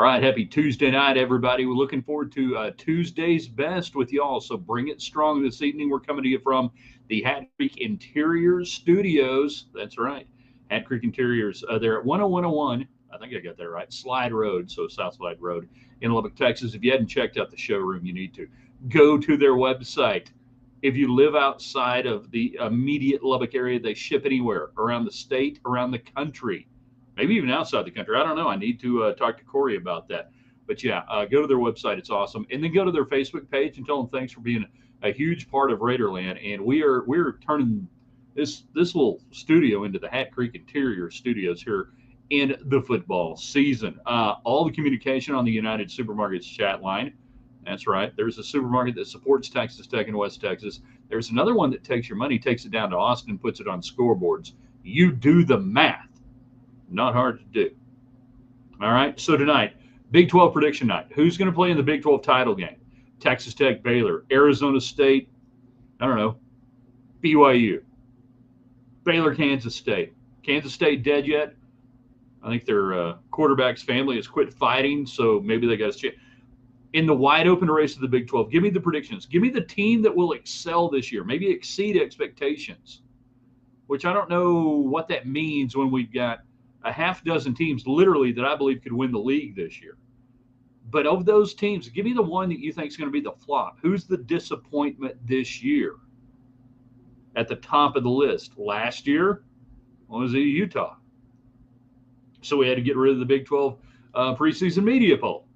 All right, happy Tuesday night, everybody. We're looking forward to Tuesday's best with y'all. So bring it strong this evening. We're coming to you from the Hat Creek Interiors Studios. That's right, Hat Creek Interiors. They're at 10101. I think I got that right. Slide Road, so South Slide Road in Lubbock, Texas. If you hadn't checked out the showroom, you need to go to their website. If you live outside of the immediate Lubbock area, they ship anywhere around the state, around the country, maybe even outside the country. I don't know. I need to talk to Corey about that. But yeah, go to their website. It's awesome. And then go to their Facebook page and tell them thanks for being a huge part of Raiderland. And we're turning this little studio into the Hat Creek Interior Studios here in the football season. All the communication on the United Supermarkets chat line. That's right. There's a supermarket that supports Texas Tech in West Texas. There's another one that takes your money, takes it down to Austin, puts it on scoreboards. You do the math. Not hard to do. All right. So tonight, Big 12 prediction night. Who's going to play in the Big 12 title game? Texas Tech, Baylor, Arizona State, I don't know, BYU, Baylor, Kansas State. Kansas State dead yet? I think their quarterback's family has quit fighting, so maybe they got a chance. In the wide open race of the Big 12, give me the predictions. Give me the team that will excel this year, maybe exceed expectations, which I don't know what that means when we've got a half dozen teams literally that I believe could win the league this year. But of those teams, give me the one that you think is going to be the flop. Who's the disappointment this year at the top of the list? Last year, was it Utah? So we had to get rid of the Big 12 preseason media poll.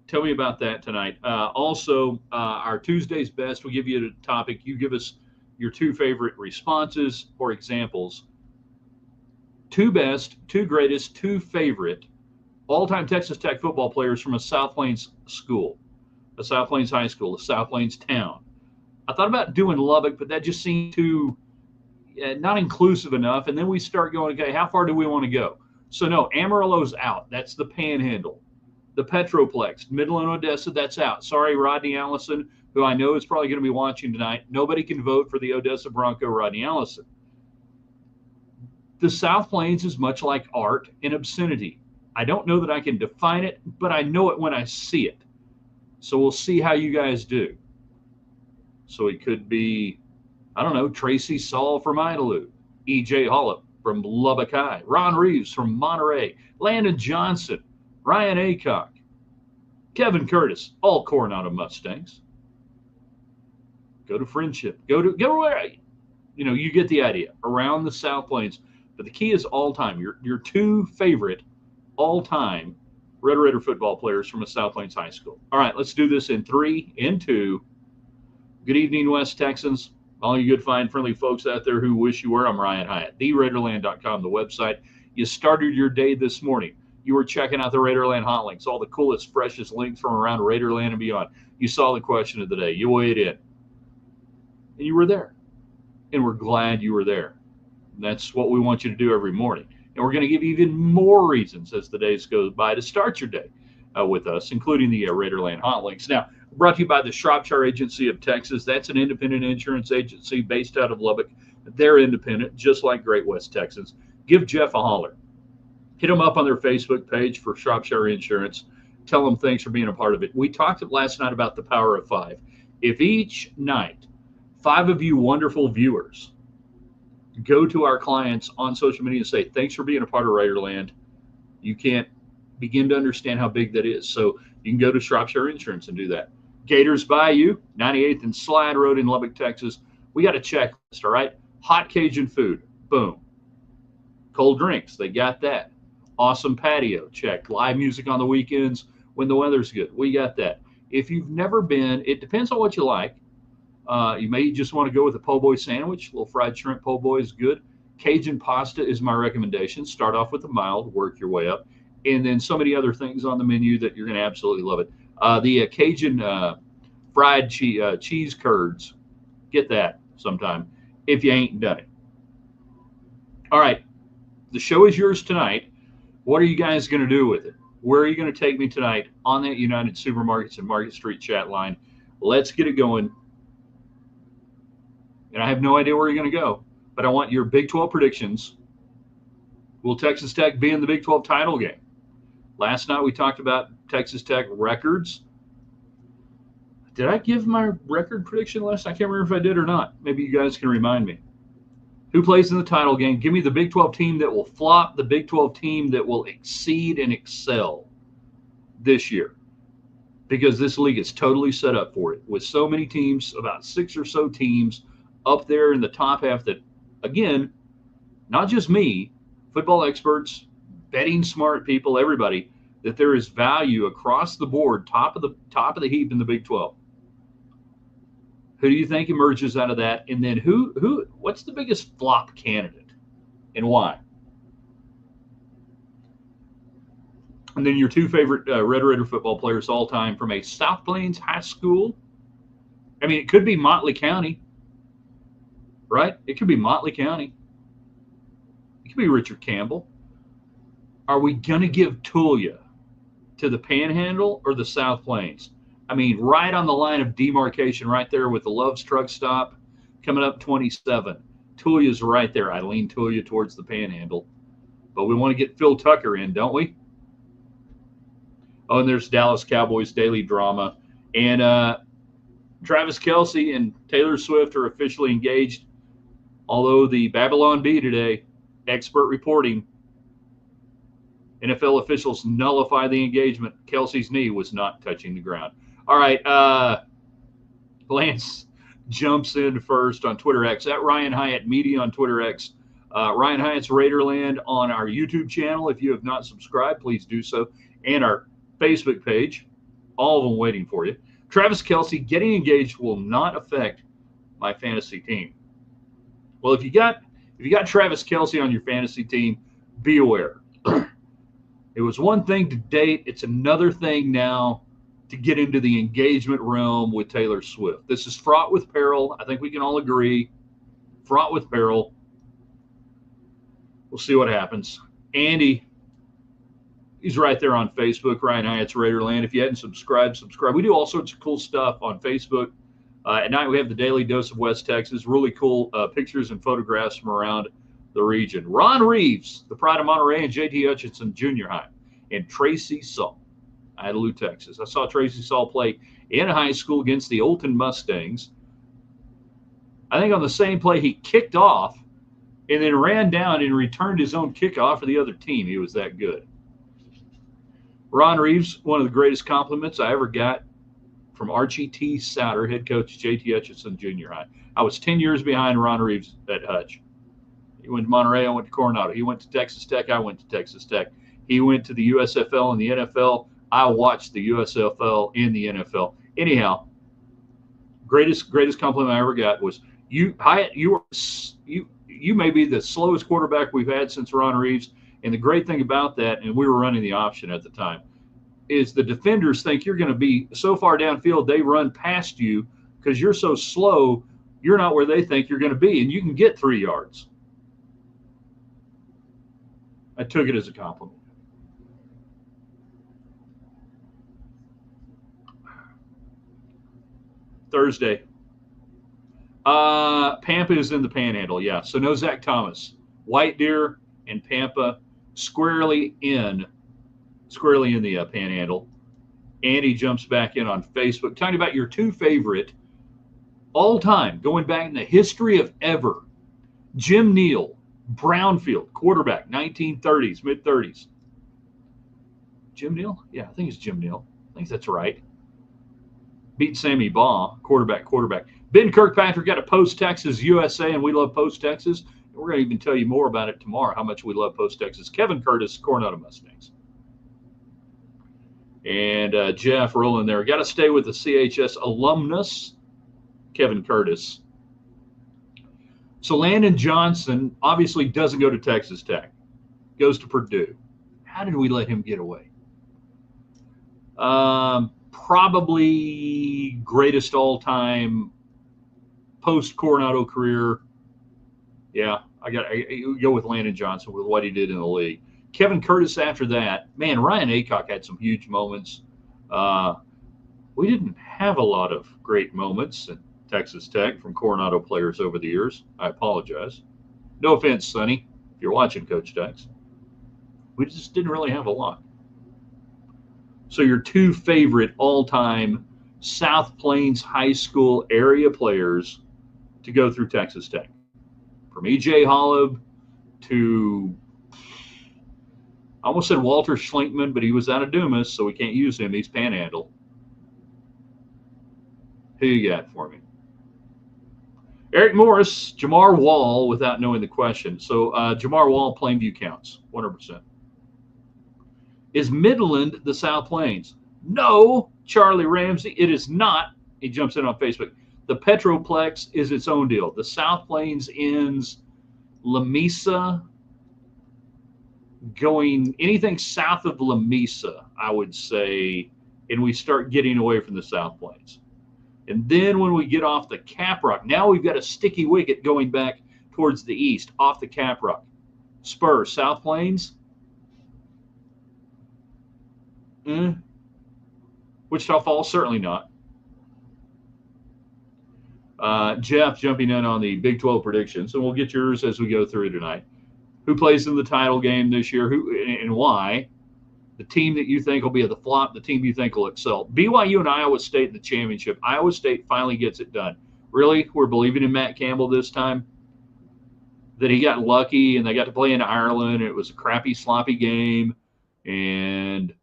Tell me about that tonight. Also, our Tuesday's best, we'll give you a topic. You give us your two favorite responses or examples. Two best, two greatest, two favorite all-time Texas Tech football players from a South Plains school, a South Plains high school, a South Plains town. I thought about doing Lubbock, but that just seemed too not inclusive enough. And then we start going, okay, how far do we want to go? So no, Amarillo's out. That's the Panhandle. The Petroplex, Midland, Odessa, that's out. Sorry, Rodney Allison, who I know is probably going to be watching tonight. Nobody can vote for the Odessa Bronco, Rodney Allison. The South Plains is much like art and obscenity. I don't know that I can define it, but I know it when I see it. So we'll see how you guys do. So it could be, I don't know, Tracy Saul from Idalou, E.J. Hollop from Lubbock High, Ron Reeves from Monterey, Landon Johnson, Ryan Aycock, Kevin Curtis, all Coronado Mustangs. Go to Friendship. Go where, you get the idea. Around the South Plains. But the key is all-time. Your two favorite all-time Red Raider football players from a South Plains high school. All right, let's do this in 3 and 2. Good evening, West Texans. All you good, fine, friendly folks out there who wish you were. I'm Ryan Hyatt, theraiderland.com, the website. You started your day this morning. You were checking out the Raiderland hot links, all the coolest, freshest links from around Raiderland and beyond. You saw the question of the day. You weighed in. And you were there. And we're glad you were there. And that's what we want you to do every morning. And we're going to give you even more reasons as the days go by to start your day with us, including the Raiderland hot links. Now, brought to you by the Shropshire Agency of Texas. That's an independent insurance agency based out of Lubbock. They're independent, just like Great West Texans. Give Jeff a holler. Hit them up on their Facebook page for Shropshire Insurance. Tell them thanks for being a part of it. We talked last night about the power of 5. If each night 5 of you wonderful viewers go to our clients on social media and say, thanks for being a part of Raiderland, you can't begin to understand how big that is. So you can go to Shropshire Insurance and do that. Gators Bayou, 98th and Slide Road in Lubbock, Texas. We got a checklist, all right? Hot Cajun food, boom. Cold drinks, they got that. Awesome patio, check. Live music on the weekends when the weather's good, we got that. If you've never been, it depends on what you like. You may just want to go with a po' boy sandwich. A little fried shrimp po' boy is good. Cajun pasta is my recommendation. Start off with the mild, work your way up. And then so many other things on the menu that you're going to absolutely love it. The Cajun fried cheese curds, get that sometime if you ain't done it. All right, the show is yours tonight. What are you guys going to do with it? Where are you going to take me tonight on that United Supermarkets and Market Street chat line? Let's get it going. And I have no idea where you're going to go, but I want your Big 12 predictions. Will Texas Tech be in the Big 12 title game? Last night we talked about Texas Tech records. Did I give my record prediction last? I can't remember if I did or not. Maybe you guys can remind me. Who plays in the title game? Give me the Big 12 team that will flop, the Big 12 team that will exceed and excel this year. Because this league is totally set up for it. With so many teams, about 6 or so teams up there in the top half that, again, not just me, football experts, betting smart people, everybody, that there is value across the board, top of the heap in the Big 12. Who do you think emerges out of that? And then what's the biggest flop candidate and why? And then your two favorite Red Raider football players all time from a South Plains high school. I mean, it could be Motley County, right? It could be Motley County. It could be Richard Campbell. Are we going to give Tulia to the Panhandle or the South Plains? I mean, right on the line of demarcation, right there with the Love's truck stop coming up 27. Tulia's right there. I lean Tulia towards the Panhandle. But we want to get Phil Tucker in, don't we? Oh, and there's Dallas Cowboys daily drama. And Travis Kelce and Taylor Swift are officially engaged. Although the Babylon Bee today, expert reporting, NFL officials nullify the engagement. Kelce's knee was not touching the ground. All right, Lance jumps in first on Twitter X, at Ryan Hyatt Media on Twitter X. Ryan Hyatt's Raiderland on our YouTube channel. If you have not subscribed, please do so. And our Facebook page, all of them waiting for you. Travis Kelce getting engaged will not affect my fantasy team. Well, if you got Travis Kelce on your fantasy team, be aware. It was one thing to date. It's another thing now to get into the engagement realm with Taylor Swift. This is fraught with peril. I think we can all agree. Fraught with peril. We'll see what happens. Andy, he's right there on Facebook, Ryan Hyatt's Raiderland. If you hadn't subscribed, subscribe. We do all sorts of cool stuff on Facebook. At night, we have the Daily Dose of West Texas. Really cool pictures and photographs from around the region. Ron Reeves, the Pride of Monterey, and J.T. Hutchinson Junior High, and Tracy Saul, Idalou, Texas. I saw Tracy Saul play in high school against the Olton Mustangs. I think on the same play, he kicked off and then ran down and returned his own kickoff for the other team. He was that good. Ron Reeves, one of the greatest compliments I ever got from Archie T. Souter, head coach, J.T. Hutchinson Junior High. I was 10 years behind Ron Reeves at Hutch. He went to Monterey, I went to Coronado. He went to Texas Tech, I went to Texas Tech. He went to the USFL and the NFL. I watched the USFL in the NFL. Anyhow, greatest compliment I ever got was Hyatt. You may be the slowest quarterback we've had since Ron Reeves. And the great thing about that, and we were running the option at the time, is the defenders think you're going to be so far downfield they run past you because you're so slow. You're not where they think you're going to be, and you can get 3 yards. I took it as a compliment. Thursday. Pampa is in the Panhandle, yeah. So no Zach Thomas. White Deer and Pampa squarely in the Panhandle. Andy jumps back in on Facebook, talking about your two favorite all-time, going back in the history of ever. Jim Neal, Brownfield, quarterback, 1930s, mid-30s. Jim Neal? Yeah, I think it's Jim Neal. I think that's right. Beat Sammy Baugh, quarterback. Ben Kirkpatrick got a Post-Texas USA, and we love Post-Texas. We're going to even tell you more about it tomorrow, how much we love Post-Texas. Kevin Curtis, Coronado Mustangs. And Jeff rolling there. Got to stay with the CHS alumnus, Kevin Curtis. So Landon Johnson obviously doesn't go to Texas Tech. Goes to Purdue. How did we let him get away? Probably greatest all-time post-Coronado career. Yeah, I go with Landon Johnson with what he did in the league. Kevin Curtis after that. Man, Ryan Aycock had some huge moments. We didn't have a lot of great moments at Texas Tech from Coronado players over the years. I apologize. No offense, Sonny, if you're watching, Coach Tex. We just didn't really have a lot. So your two favorite all-time South Plains High School area players to go through Texas Tech, from E.J. Holub to, I almost said Walter Schlinkman, but he was out of Dumas, so we can't use him. He's Panhandle. Who you got for me? Eric Morris, Jamar Wall, without knowing the question. So Jamar Wall, Plainview counts, 100%. Is Midland the South Plains? No, Charlie Ramsey, it is not. He jumps in on Facebook. The Petroplex is its own deal. The South Plains ends Lamesa, going anything south of Lamesa, I would say, and we start getting away from the South Plains. And then when we get off the Caprock, now we've got a sticky wicket going back towards the east, off the Caprock. Spur, South Plains. Wichita Falls, certainly not. Jeff jumping in on the Big 12 predictions, and we'll get yours as we go through tonight. Who plays in the title game this year? Who and why? The team that you think will be at the flop, the team you think will excel. BYU and Iowa State in the championship. Iowa State finally gets it done. Really? We're believing in Matt Campbell this time? That he got lucky and they got to play in Ireland. It was a crappy, sloppy game. And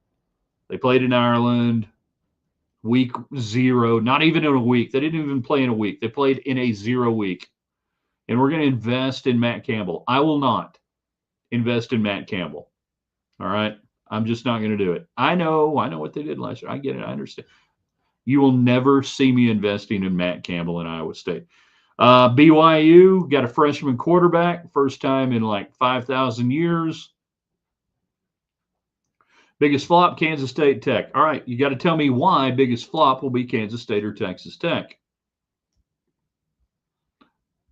they played in Ireland week 0, not even in a week. They didn't even play in a week. They played in a 0 week. And we're going to invest in Matt Campbell. I will not invest in Matt Campbell. All right? I'm just not going to do it. I know what they did last year. I get it. I understand. You will never see me investing in Matt Campbell in Iowa State. BYU got a freshman quarterback, first time in like 5,000 years. Biggest flop, Kansas State Tech. All right, you got to tell me why biggest flop will be Kansas State or Texas Tech.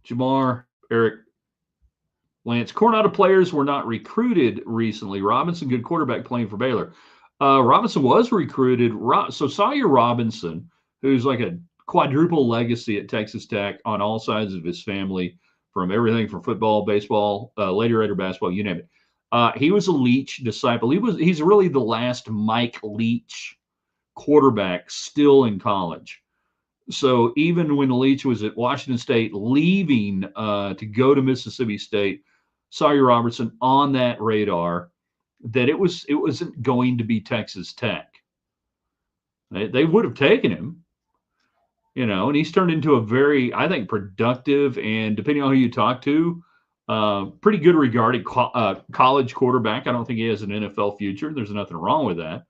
Jamar, Eric, Lance. Coronado players were not recruited recently. Robinson, good quarterback playing for Baylor. Robinson was recruited. So Sawyer Robinson, who's like a quadruple legacy at Texas Tech on all sides of his family, from everything from football, baseball, Lady Raider basketball, you name it. He was a Leach disciple. He's really the last Mike Leach quarterback still in college. So even when Leach was at Washington State, leaving to go to Mississippi State, Sawyer Robertson on that radar that it wasn't going to be Texas Tech. They would have taken him, and he's turned into a very, I think, productive and, depending on who you talk to, pretty good regarded college quarterback. I don't think he has an NFL future. There's nothing wrong with that.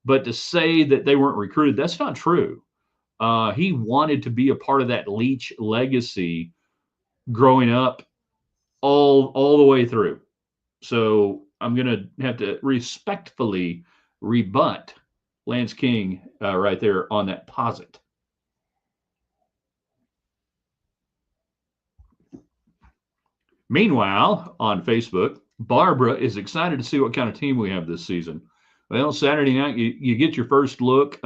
But to say that they weren't recruited, that's not true. He wanted to be a part of that Leach legacy growing up all the way through. So I'm going to have to respectfully rebut Lance King right there on that posit. Meanwhile, on Facebook, Barbara is excited to see what kind of team we have this season. Well, Saturday night, you get your first look.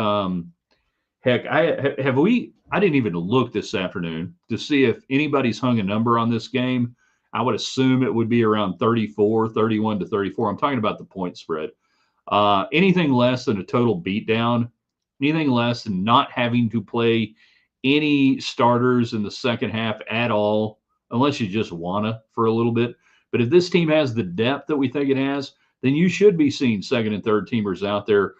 Heck, I didn't even look this afternoon to see if anybody's hung a number on this game. I would assume it would be around 31 to 34. I'm talking about the point spread. Anything less than a total beatdown, anything less than not having to play any starters in the second half at all, unless you just wanna for a little bit. But if this team has the depth that we think it has, then you should be seeing second and third teamers out there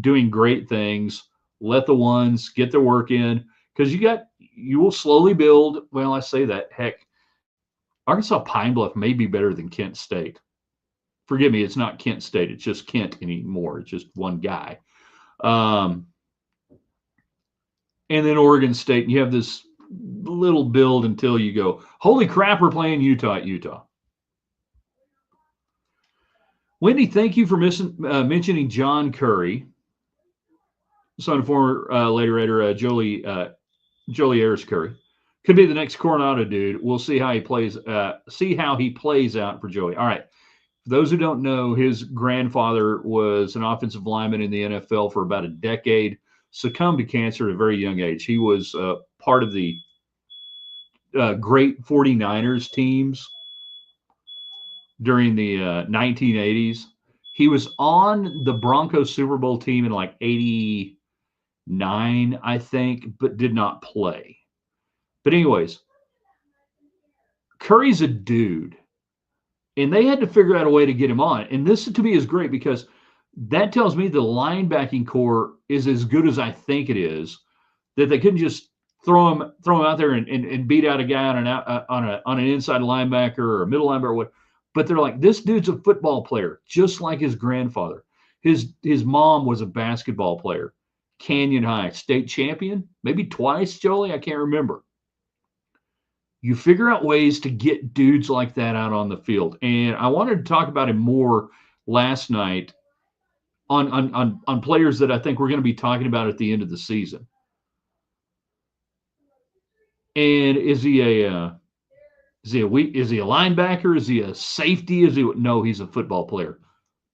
doing great things. Let the ones get their work in, because you will slowly build. Well, I say that, heck, Arkansas Pine Bluff may be better than Kent State. Forgive me, it's not Kent State. It's just Kent anymore. It's just one guy. And then Oregon State, you have this little build until you go, holy crap, we're playing Utah at Utah. Wendy, thank you for mentioning John Curry, son of former Lady Raider Jolie Ayers Curry. Could be the next Coronado dude. We'll see how he plays. See how he plays out for Joey. All right. For those who don't know, his grandfather was an offensive lineman in the NFL for about a decade. Succumbed to cancer at a very young age. He was part of the great 49ers teams during the 1980s. He was on the Broncos Super Bowl team in like 89, I think, but did not play. But anyways, Curry's a dude. And they had to figure out a way to get him on. And this to me is great because that tells me the linebacking core is as good as I think it is, that they couldn't just throw him out there and beat out a guy on an inside linebacker or a middle linebacker or what. But they're like, this dude's a football player, just like his grandfather. His mom was a basketball player, Canyon High, state champion, maybe twice, Jolie. I can't remember. You figure out ways to get dudes like that out on the field. And I wanted to talk about him more last night on players that I think we're going to be talking about at the end of the season. And is he a linebacker? Is he a safety? No, he's a football player.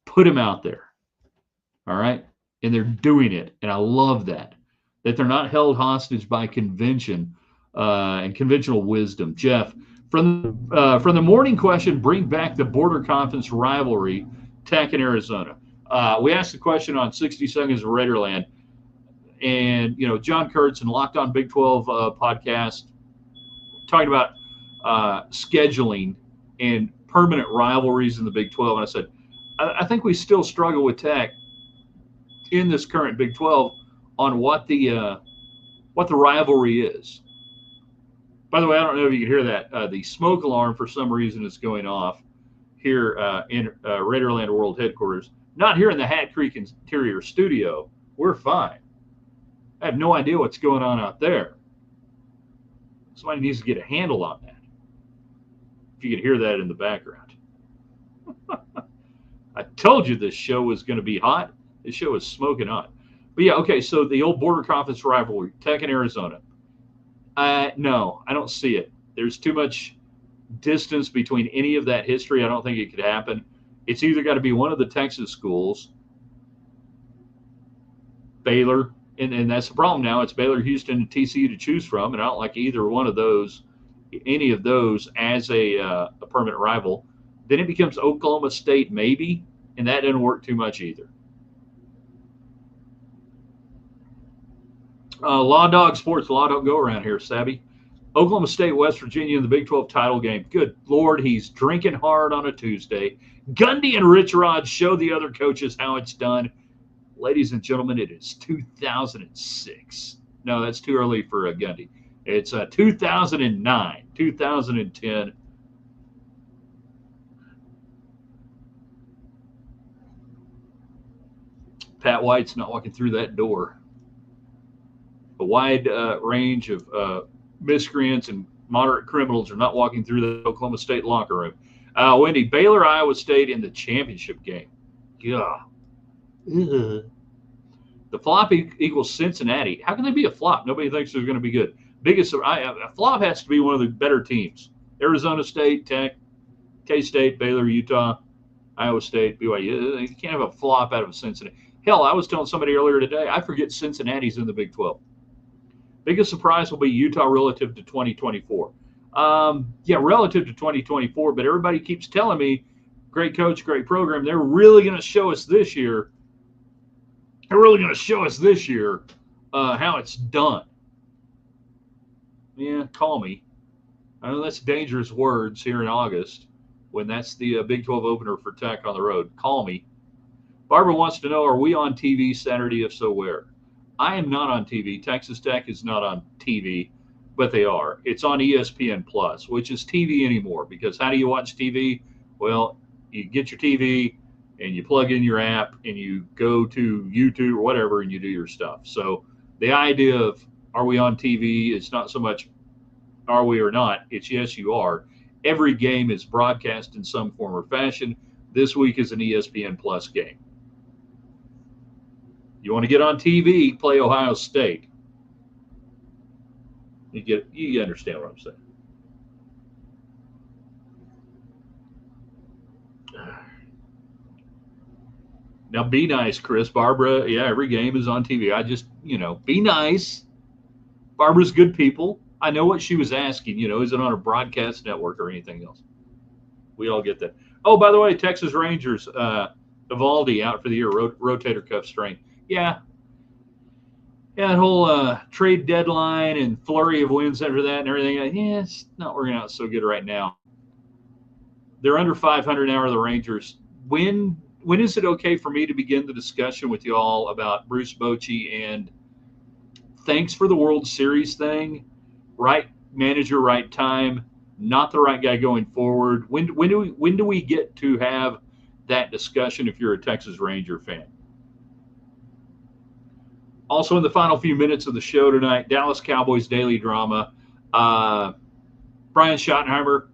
Put him out there. All right. And they're doing it. And I love that they're not held hostage by convention and conventional wisdom. Jeff, from the morning question, bring back the border conference rivalry, Tech and Arizona. We asked the question on 60 Seconds of Raiderland, and John Kurtz and Locked On Big 12 podcast talking about scheduling and permanent rivalries in the Big 12. And I said, I think we still struggle with Tech in this current Big 12 on what the rivalry is. By the way, I don't know if you can hear that. The smoke alarm, for some reason, is going off here in Raiderland World Headquarters. Not here in the Hat Creek Interior Studio. We're fine. I have no idea what's going on out there. Somebody needs to get a handle on that. If you could hear that in the background. I told you this show was going to be hot. This show is smoking hot. But yeah, okay, so the old border conference rivalry, Tech and Arizona. No, I don't see it. There's too much distance between any of that history. I don't think it could happen. It's either got to be one of the Texas schools, Baylor, and that's the problem now. It's Baylor, Houston, and TCU to choose from, and I don't like either one of those, any of those as a permanent rival. Then it becomes Oklahoma State, maybe, and that doesn't work too much either. Law Dog Sports, Law don't go around here, Savvy. Oklahoma State, West Virginia in the Big 12 title game. Good Lord, he's drinking hard on a Tuesday. Gundy and Rich Rod show the other coaches how it's done. Ladies and gentlemen, it is 2006. No, that's too early for Gundy. It's 2009, 2010. Pat White's not walking through that door. A wide range of miscreants and moderate criminals are not walking through the Oklahoma State locker room. Wendy, Baylor, Iowa State in the championship game. Yeah. The flop equals Cincinnati. How can they be a flop? Nobody thinks they're going to be good. A flop has to be one of the better teams. Arizona State, Tech, K-State, Baylor, Utah, Iowa State, BYU. You can't have a flop out of Cincinnati. Hell, I was telling somebody earlier today, I forget Cincinnati's in the Big 12. Biggest surprise will be Utah relative to 2024. Yeah, relative to 2024, but everybody keeps telling me, great coach, great program. They're really going to show us this year. They're really going to show us this year how it's done. Yeah, call me. I know that's dangerous words here in August when that's the Big 12 opener for Tech on the road. Call me. Barbara wants to know, are we on TV Saturday? If so, where? I am not on TV. Texas Tech is not on TV, but they are. It's on ESPN Plus, which is TV anymore, because how do you watch TV? Well, you get your TV and you plug in your app and you go to YouTube or whatever and you do your stuff. So the idea of are we on TV, it's not so much are we or not, it's yes, you are. Every game is broadcast in some form or fashion. This week is an ESPN Plus game. You want to get on TV, play Ohio State. You understand what I'm saying. Now, be nice, Chris. Barbara, yeah, every game is on TV. I just, be nice. Barbara's good people. I know what she was asking. Is it on a broadcast network or anything else? We all get that. Oh, by the way, Texas Rangers Evaldi out for the year, rotator cuff strain. Yeah, that whole trade deadline and flurry of wins after that and everything. Yeah, it's not working out so good right now. They're under 500 now, are the Rangers. When is it okay for me to begin the discussion with you all about Bruce Bochy and thanks for the World Series thing? Right manager, right time, not the right guy going forward. When do we get to have that discussion if you're a Texas Ranger fan? Also, in the final few minutes of the show tonight, Dallas Cowboys Daily Drama. Brian Schottenheimer.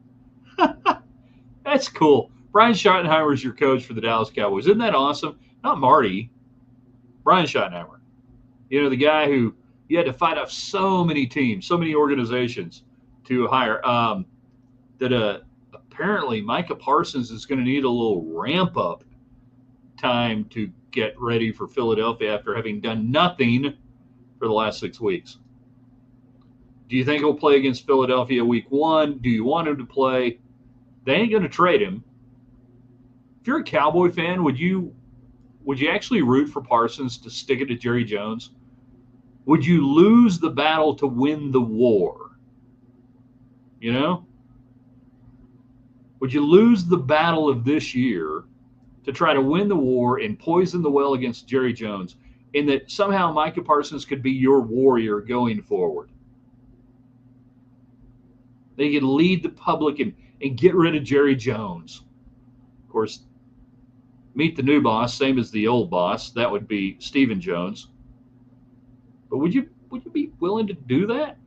That's cool. Brian Schottenheimer is your coach for the Dallas Cowboys. Isn't that awesome? Not Marty. Brian Schottenheimer. You know, the guy who you had to fight off so many teams, so many organizations to hire. Apparently Micah Parsons is going to need a little ramp up time to get ready for Philadelphia after having done nothing for the last 6 weeks. Do you think he'll play against Philadelphia week 1? Do you want him to play? They ain't going to trade him. If you're a Cowboy fan, would you actually root for Parsons to stick it to Jerry Jones? Would you lose the battle to win the war? You know? Would you lose the battle of this year to try to win the war and poison the well against Jerry Jones, in that somehow Micah Parsons could be your warrior going forward? They could lead the public and get rid of Jerry Jones. Of course, meet the new boss, same as the old boss. That would be Stephen Jones. But would you be willing to do that?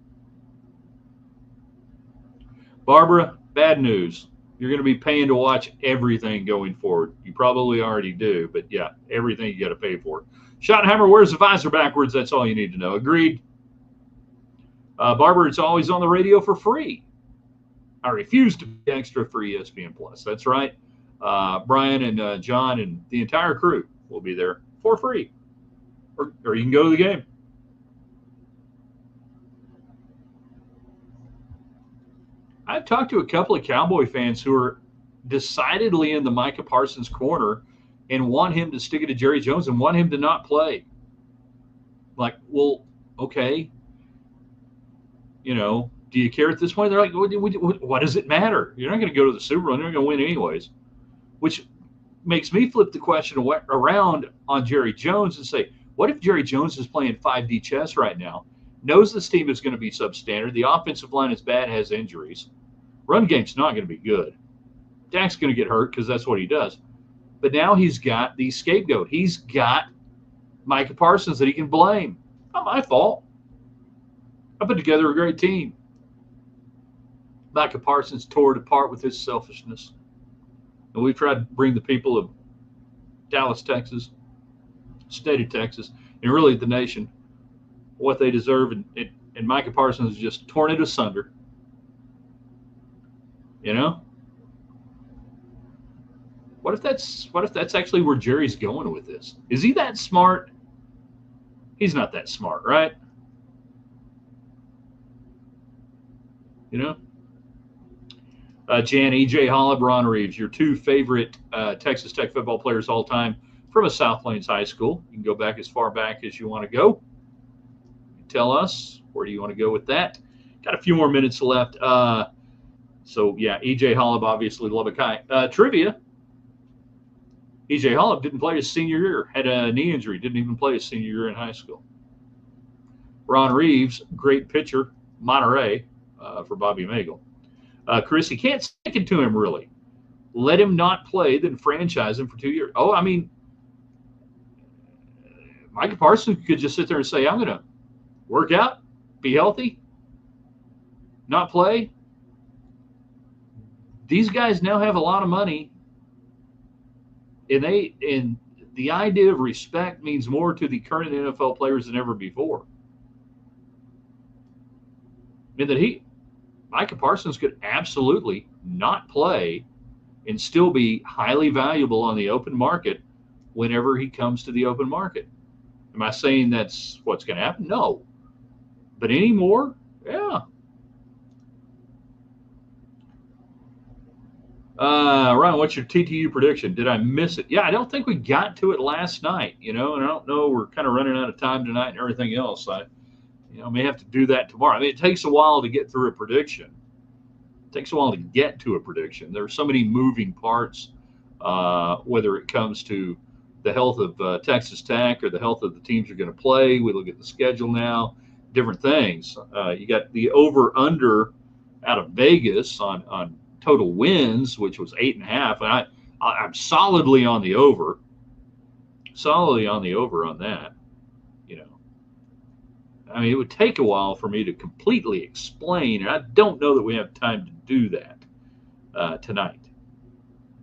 Barbara, bad news. You're going to be paying to watch everything going forward. You probably already do, but yeah, everything you got to pay for. Schottenheimer wears the visor backwards. That's all you need to know. Agreed. Barbara, it's always on the radio for free. I refuse to pay extra for ESPN Plus. That's right. Brian and John and the entire crew will be there for free. Or you can go to the game. I've talked to a couple of Cowboy fans who are decidedly in the Micah Parsons corner and want him to stick it to Jerry Jones and want him to not play. Like, well, okay. You know, do you care at this point? They're like, what does it matter? You're not going to go to the Super Bowl. You're not going to win anyways. Which makes me flip the question around on Jerry Jones and say, what if Jerry Jones is playing 5D chess right now, knows this team is going to be substandard, the offensive line is bad, has injuries, run game's not going to be good, Dak's going to get hurt because that's what he does. But now he's got the scapegoat. He's got Micah Parsons that he can blame. Not my fault. I put together a great team. Micah Parsons tore it apart with his selfishness. And we've tried to bring the people of Dallas, Texas, state of Texas, and really the nation, what they deserve. And Micah Parsons has just torn it asunder. You know? What if that's actually where Jerry's going with this? Is he that smart? He's not that smart, right? You know? Jan, E.J. Holub, Ron Reeves, your two favorite Texas Tech football players all time from a South Plains high school. You can go back as far back as you want to go. Tell us, where do you want to go with that? Got a few more minutes left. So, yeah, E.J. Holub, obviously Lubbock High. Trivia, E.J. Holub didn't play his senior year, had a knee injury, didn't even play his senior year in high school. Ron Reeves, great pitcher, Monterey for Bobby Magel. Chris, you can't stick it to him, really. Let him not play, then franchise him for 2 years. Oh, I mean, Micah Parsons could just sit there and say, I'm going to work out, be healthy, not play. These guys now have a lot of money, and the idea of respect means more to the current NFL players than ever before. And that Micah Parsons could absolutely not play and still be highly valuable on the open market whenever he comes to the open market. Am I saying that's what's going to happen? No. But anymore, yeah. Ryan, what's your TTU prediction? Did I miss it? Yeah, I don't think we got to it last night, and I don't know. We're kind of running out of time tonight and everything else. I may have to do that tomorrow. I mean, it takes a while to get through a prediction. It takes a while to get to a prediction. There are so many moving parts, whether it comes to the health of Texas Tech or the health of the teams you're going to play. We look at the schedule now, different things. You got the over/under out of Vegas on total wins, which was 8.5, and I'm solidly on the over. Solidly on the over on that. I mean, it would take a while for me to completely explain, and I don't know that we have time to do that tonight.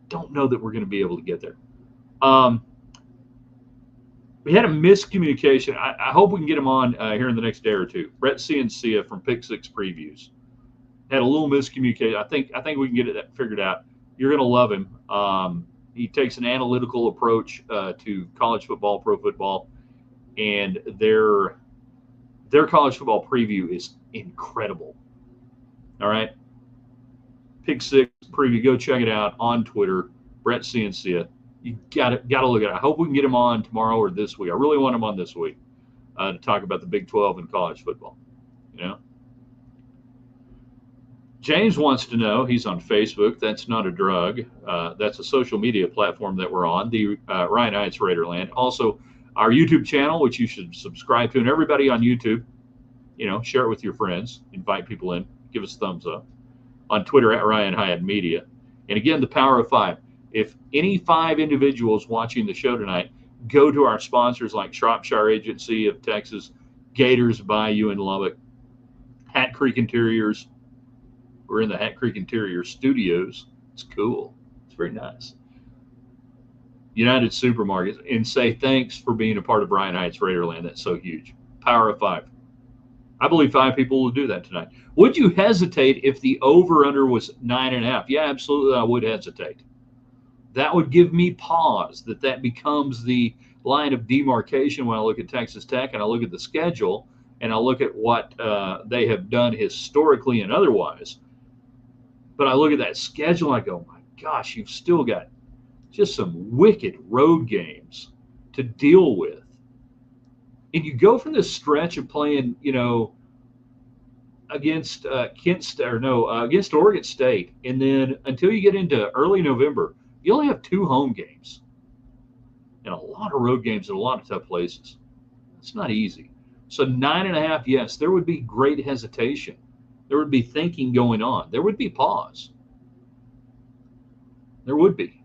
Don't know that we're going to be able to get there. We had a miscommunication. I hope we can get him on here in the next day or two. Brett Ciancia from Pick Six Previews had a little miscommunication. I think we can get it figured out. You're going to love him. He takes an analytical approach to college football, pro football, and their college football preview is incredible. All right. Pick Six Preview. Go check it out on Twitter. Brett Ciancia. You got to look at it. I hope we can get him on tomorrow or this week. I really want him on this week to talk about the Big 12 and college football. James wants to know, he's on Facebook. That's not a drug. That's a social media platform that we're on, the Ryan Heights Raiderland. Also, our YouTube channel, which you should subscribe to, and everybody on YouTube, share it with your friends, invite people in, give us a thumbs up. On Twitter at Ryan Hyatt Media. And again, the power of 5. If any 5 individuals watching the show tonight go to our sponsors like Shropshire Agency of Texas, Gators Bayou in Lubbock, Hat Creek Interiors. We're in the Hat Creek Interior studios. It's cool. It's very nice. United Supermarkets, and say thanks for being a part of Ryan Heights Raiderland. That's so huge. Power of 5. I believe 5 people will do that tonight. Would you hesitate if the over/under was 9.5? Yeah, absolutely. I would hesitate. That would give me pause. That becomes the line of demarcation when I look at Texas Tech and I look at the schedule and I look at what they have done historically and otherwise. But I look at that schedule and I go, my gosh, you've still got just some wicked road games to deal with. And you go from this stretch of playing, against against Oregon State, and then until you get into early November, you only have 2 home games and a lot of road games in a lot of tough places. It's not easy. So 9.5, yes, there would be great hesitation. There would be thinking going on. There would be pause. There would be.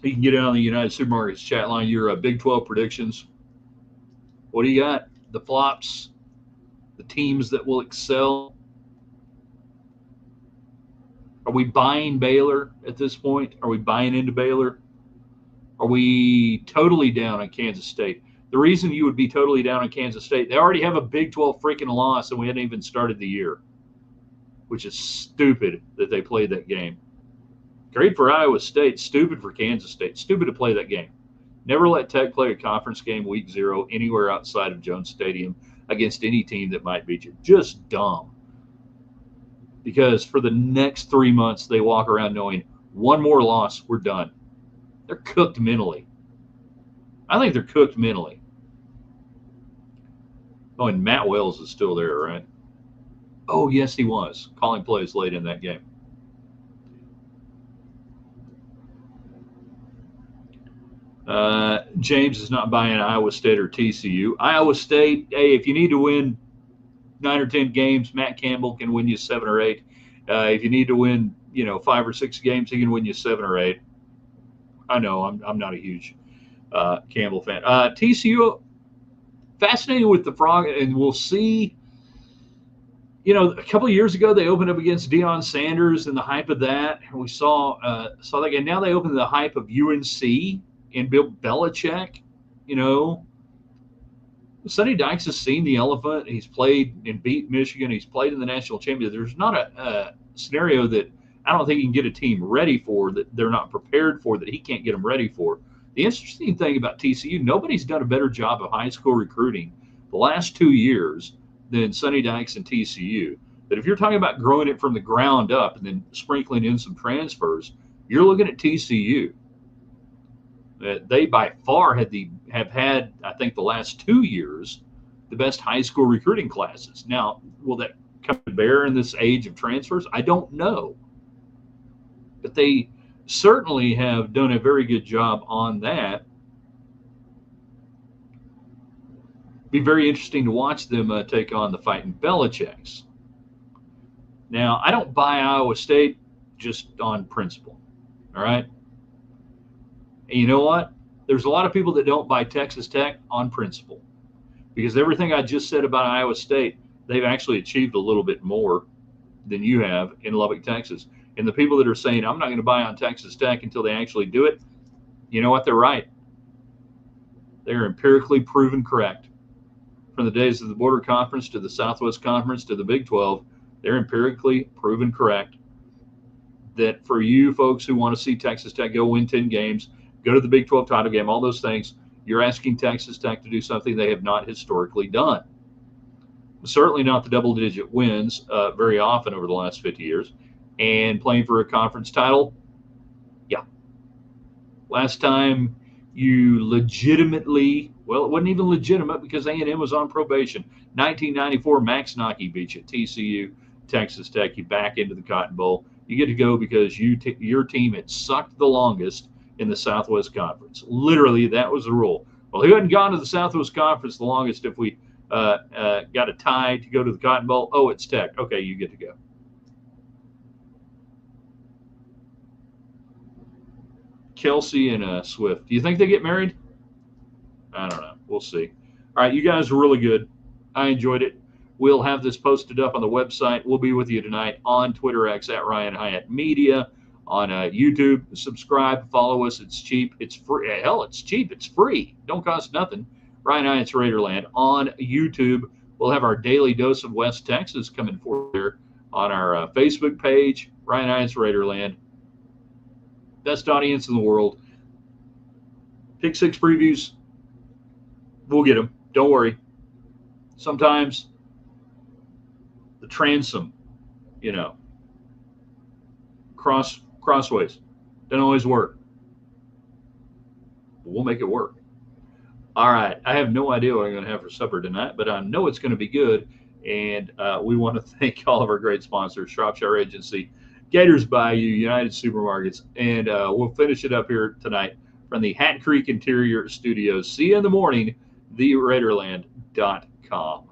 You can get it on the United Supermarkets chat line. Your Big 12 predictions. What do you got? The flops, the teams that will excel. Are we buying Baylor at this point? Are we buying into Baylor? Are we totally down on Kansas State? The reason you would be totally down on Kansas State, they already have a Big 12 freaking loss, and we hadn't even started the year, which is stupid that they played that game. Great for Iowa State, stupid for Kansas State, stupid to play that game. Never let Tech play a conference game week 0 anywhere outside of Jones Stadium against any team that might beat you. Just dumb. Because for the next 3 months, they walk around knowing one more loss, we're done. They're cooked mentally. I think they're cooked mentally. Oh, and Matt Wells is still there, right? Oh, yes, he was. Calling plays late in that game. James is not buying Iowa State or TCU. Iowa State, hey, if you need to win 9 or 10 games, Matt Campbell can win you 7 or 8. If you need to win, 5 or 6 games, he can win you 7 or 8. I know I'm not a huge Campbell fan. TCU, fascinating with the Frog, and we'll see. A couple of years ago they opened up against Deion Sanders and the hype of that. We saw that game. Now they opened the hype of UNC and Bill Belichick. Sonny Dykes has seen the elephant. He's played and beat Michigan. He's played in the national championship. There's not a scenario that I don't think he can get a team ready for, that they're not prepared for, that he can't get them ready for. The interesting thing about TCU, nobody's done a better job of high school recruiting the last 2 years than Sonny Dykes and TCU. But if you're talking about growing it from the ground up and then sprinkling in some transfers, you're looking at TCU. They by far have had, I think, the last 2 years, the best high school recruiting classes. Now, will that come to bear in this age of transfers? I don't know. But they certainly have done a very good job on that. Be very interesting to watch them take on the Fighting Belichicks. Now, I don't buy Iowa State just on principle. All right. And you know what? There's a lot of people that don't buy Texas Tech on principle, because everything I just said about Iowa State, they've actually achieved a little bit more than you have in Lubbock, Texas. And the people that are saying, I'm not going to buy on Texas Tech until they actually do it, you know what? They're right. They're empirically proven correct. From the days of the Border Conference to the Southwest Conference to the Big 12, they're empirically proven correct that for you folks who want to see Texas Tech go win 10 games, go to the Big 12 title game, all those things, you're asking Texas Tech to do something they have not historically done. Certainly not the double-digit wins very often over the last 50 years. And playing for a conference title, yeah. Last time you legitimately, well, it wasn't even legitimate because A&M was on probation. 1994, Max Nockey beat you. TCU, Texas Tech, you back into the Cotton Bowl. You get to go because your team had sucked the longest in the Southwest Conference. Literally, that was the rule. Well, who hadn't gone to the Southwest Conference the longest if we got a tie to go to the Cotton Bowl? Oh, it's Tech. Okay, you get to go. Kelsey and Swift. Do you think they get married? I don't know. We'll see. All right, you guys are really good. I enjoyed it. We'll have this posted up on the website. We'll be with you tonight on Twitter X at Ryan Hyatt Media, on YouTube. Subscribe, follow us. It's cheap. It's free. Hell, it's cheap. It's free. Don't cost nothing. Ryan Hyatt's Raiderland on YouTube. We'll have our daily dose of West Texas coming forward there on our Facebook page, Ryan Hyatt's Raiderland. Best audience in the world. Pick six previews. We'll get them. Don't worry. Sometimes the transom, crossways, doesn't always work. But we'll make it work. All right. I have no idea what I'm going to have for supper tonight, but I know it's going to be good. And we want to thank all of our great sponsors, Shropshire Agency, Gators Bayou, United Supermarkets, and we'll finish it up here tonight from the Hat Creek Interior Studios. See you in the morning, theraiderland.com.